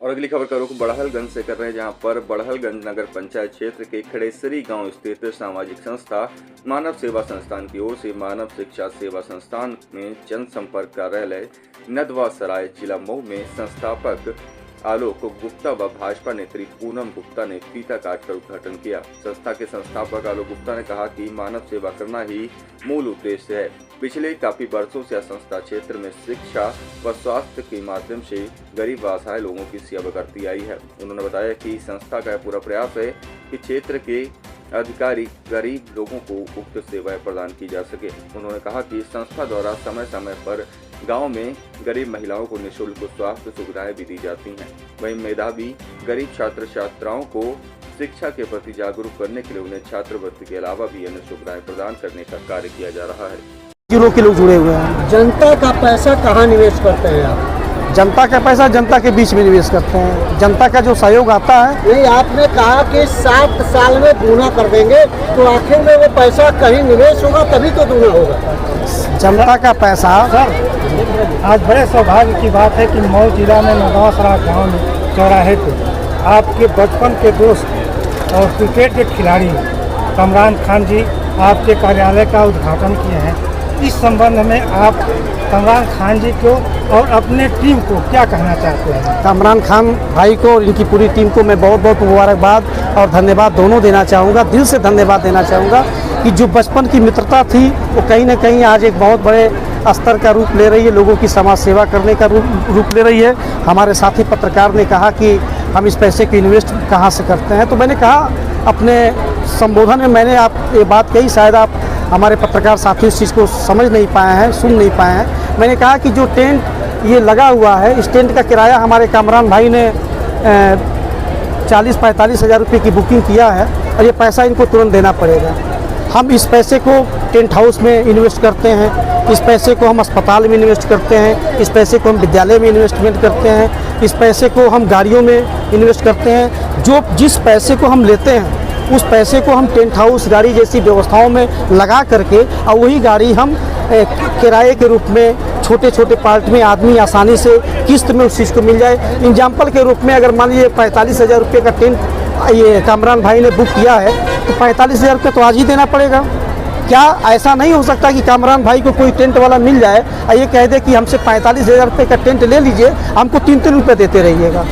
और अगली खबर का रुख बड़हलगंज से कर रहे हैं, जहां पर बड़हलगंज नगर पंचायत क्षेत्र के खड़ेसरी गांव स्थित सामाजिक संस्था मानव सेवा संस्थान की ओर से मानव शिक्षा सेवा संस्थान में जनसंपर्क कार्यालय नदवा सराय जिला मऊ में संस्थापक आलोक गुप्ता व भाजपा नेत्री पूनम गुप्ता ने फीता काटकर उद्घाटन किया। संस्था के संस्थापक आलोक गुप्ता ने कहा कि मानव सेवा करना ही मूल उद्देश्य है। पिछले काफी वर्षों से संस्था क्षेत्र में शिक्षा व स्वास्थ्य के माध्यम से गरीब व असहाय लोगों की सेवा करती आई है। उन्होंने बताया कि संस्था का पूरा प्रयास है कि क्षेत्र के अधिकारी गरीब लोगों को उक्त सेवाएं प्रदान की जा सके। उन्होंने कहा कि संस्था द्वारा समय समय पर गांव में गरीब महिलाओं को निःशुल्क स्वास्थ्य सुविधाएं भी दी जाती हैं। वहीं मेधावी गरीब छात्र छात्राओं को शिक्षा के प्रति जागरूक करने के लिए उन्हें छात्रवृत्ति के अलावा भी अन्य सुविधाएं प्रदान करने का कार्य किया जा रहा है। किलो किलो जुड़े हुए हैं। जनता का पैसा कहाँ निवेश करते हैं आप? जनता का पैसा जनता के बीच में निवेश करते हैं। जनता का जो सहयोग आता है, ये आपने कहा कि 7 साल में दूना कर देंगे, तो आखिर में वो पैसा कहीं निवेश होगा तभी तो दूना होगा। जनता का पैसा। आज बड़े सौभाग्य की बात है कि मऊ जिला में नदवा सराय गाँव में चौराहे पे आपके बचपन के दोस्त और क्रिकेट के खिलाड़ी कमरान खान जी आपके कार्यालय का उद्घाटन किए हैं। इस संबंध में आप कमरान खान जी को और अपने टीम को क्या कहना चाहते हैं? कमरान खान भाई को और इनकी पूरी टीम को मैं बहुत बहुत मुबारकबाद और धन्यवाद दोनों देना चाहूँगा। दिल से धन्यवाद देना चाहूँगा कि जो बचपन की मित्रता थी वो कहीं ना कहीं आज एक बहुत बड़े स्तर का रूप ले रही है, लोगों की समाज सेवा करने का रूप ले रही है। हमारे साथी पत्रकार ने कहा कि हम इस पैसे को इन्वेस्ट कहाँ से करते हैं, तो मैंने कहा अपने संबोधन में मैंने आप ये बात कही, शायद आप हमारे पत्रकार साथी इस चीज़ को समझ नहीं पाए हैं, सुन नहीं पाए हैं। मैंने कहा कि जो टेंट ये लगा हुआ है, इस टेंट का किराया हमारे कामरान भाई ने 40-45 हज़ार रुपये की बुकिंग किया है और ये पैसा इनको तुरंत देना पड़ेगा। हम इस पैसे को टेंट हाउस में इन्वेस्ट करते हैं, इस पैसे को हम अस्पताल में इन्वेस्ट करते हैं, इस पैसे को हम विद्यालय में इन्वेस्टमेंट करते हैं, इस पैसे को हम गाड़ियों में इन्वेस्ट करते हैं। जो जिस पैसे को हम लेते हैं उस पैसे को हम टेंट हाउस गाड़ी जैसी व्यवस्थाओं में लगा करके और वही गाड़ी हम किराए के रूप में छोटे छोटे पार्ट में आदमी आसानी से किस्त में उस चीज़ को मिल जाए। एग्जाम्पल के रूप में अगर मान लीजिए 45 हज़ार रुपये का टेंट ये कामरान भाई ने बुक किया है तो 45 हज़ार रुपये तो आज ही देना पड़ेगा। क्या ऐसा नहीं हो सकता कि कामरान भाई को कोई टेंट वाला मिल जाए और ये कह दे कि हमसे 45 हज़ार रुपये का टेंट ले लीजिए, हमको 3-3 रुपये देते रहिएगा,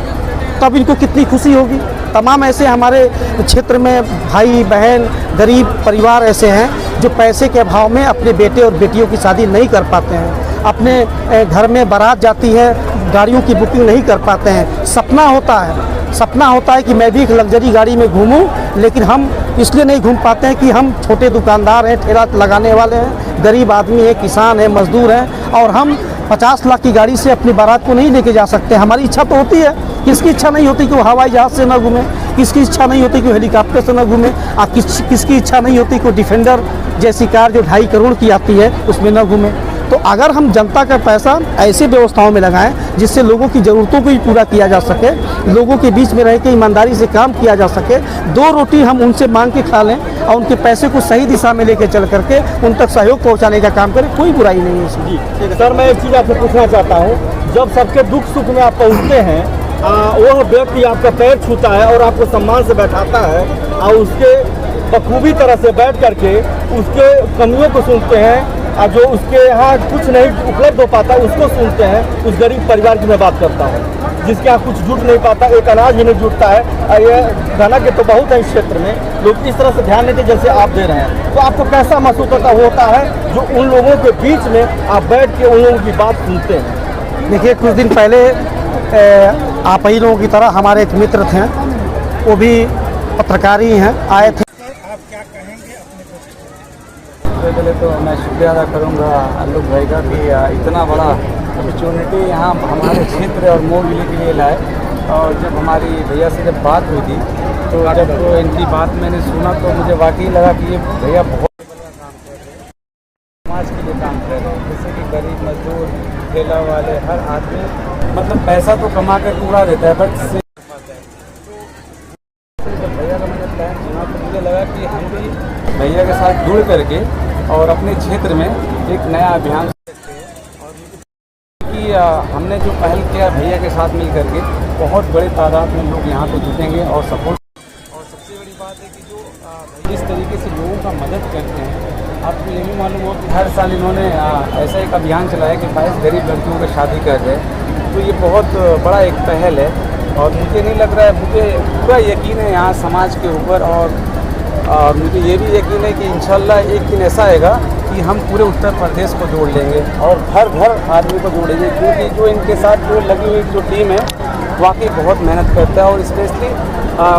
तब इनको कितनी खुशी होगी। तमाम ऐसे हमारे क्षेत्र में भाई बहन गरीब परिवार ऐसे हैं जो पैसे के अभाव में अपने बेटे और बेटियों की शादी नहीं कर पाते हैं, अपने घर में बारात जाती है, गाड़ियों की बुकिंग नहीं कर पाते हैं। सपना होता है कि मैं भी एक लग्जरी गाड़ी में घूमूं, लेकिन हम इसलिए नहीं घूम पाते हैं कि हम छोटे दुकानदार हैं, ठेला लगाने वाले हैं, गरीब आदमी है, किसान है, मजदूर हैं और हम 50 लाख की गाड़ी से अपनी बारात को नहीं लेके जा सकते। हमारी इच्छा तो होती है, किसकी इच्छा नहीं होती कि वो हवाई जहाज़ से ना घूमे, किसकी इच्छा नहीं होती कि वो हेलीकॉप्टर से ना घूमे, किसकी इच्छा नहीं होती कि वो डिफेंडर जैसी कार जो 2.5 करोड़ की आती है उसमें ना घूमे। तो अगर हम जनता का पैसा ऐसी व्यवस्थाओं में लगाएं जिससे लोगों की ज़रूरतों को भी पूरा किया जा सके, लोगों के बीच में रह के ईमानदारी से काम किया जा सके, 2 रोटी हम उनसे मांग के खा लें और उनके पैसे को सही दिशा में लेके चल करके उन तक सहयोग पहुंचाने का काम करें, कोई बुराई नहीं है इसमें। सर, मैं एक चीज़ आपसे पूछना चाहता हूँ, जब सबके दुख सुख में आप पहुँचते हैं, वह व्यक्ति आपका पैर छूता है और आपको सम्मान से बैठाता है और उसके बखूबी तरह से बैठ करके उसके कमियों को सुनते हैं और जो उसके यहाँ कुछ नहीं उपलब्ध हो पाता उसको सुनते हैं। उस गरीब परिवार की मैं बात करता हूँ जिसके यहाँ कुछ जुट नहीं पाता, एक अनाज भी नहीं जुटता है। और ये धना के तो बहुत है इस क्षेत्र में, लोग इस तरह से ध्यान नहीं देते जैसे आप दे रहे हैं, तो आपको कैसा महसूस होता है जो उन लोगों के बीच में आप बैठ के उन लोगों की बात सुनते हैं? देखिए, कुछ दिन पहले आप ही लोगों की तरह हमारे एक मित्र थे, वो भी पत्रकार ही हैं, आए थे। आप क्या कहेंगे अपने दोस्त को? सबसे पहले तो मैं शुक्रिया अदा करूँगा आलोक भाई का कि इतना बड़ा अपॉर्चुनिटी यहाँ हमारे क्षेत्र और मऊ जिले के लिए लाए। और जब हमारी भैया से जब बात हुई थी तो जब इनकी बात मैंने सुना तो मुझे वाकई लगा कि ये भैया बहुत बड़ा काम कर रहे हैं, समाज के लिए काम कर रहे हैं। जैसे कि गरीब मजदूर, ठेला वाले, हर आदमी मतलब पैसा तो कमा कर उड़ा देता है बट से जब भैया का मैंने प्लान सुना तो मुझे लगा कि हम भी भैया के साथ जुड़ करके और अपने क्षेत्र में एक नया अभियान कि हमने जो पहल किया भैया के साथ मिल करके बहुत बड़े तादाद में लोग यहाँ पे जुटेंगे और सपोर्ट। और सबसे बड़ी बात है कि जो जिस तरीके से लोगों का मदद करते हैं, आपको ये भी मालूम हो कि हर साल इन्होंने ऐसा एक अभियान चलाया कि 22 गरीब लड़कियों की शादी कर रहे हैं। तो ये बहुत बड़ा एक पहल है और मुझे नहीं लग रहा है, मुझे पूरा यकीन है यहाँ समाज के ऊपर और मुझे ये भी यकीन है कि इंशाल्लाह एक दिन ऐसा आएगा कि हम पूरे उत्तर प्रदेश को जोड़ लेंगे और हर घर आदमी को जोड़ेंगे, क्योंकि जो इनके साथ जो लगी हुई जो टीम है वाकई बहुत मेहनत करता है और स्पेशली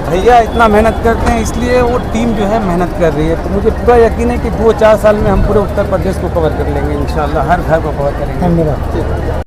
भैया इतना मेहनत करते हैं, इसलिए वो टीम जो है मेहनत कर रही है। तो मुझे पूरा यकीन है कि 2-4 साल में हम पूरे उत्तर प्रदेश को कवर कर लेंगे इंशाल्लाह, हर घर को कवर करेंगे। धन्यवाद।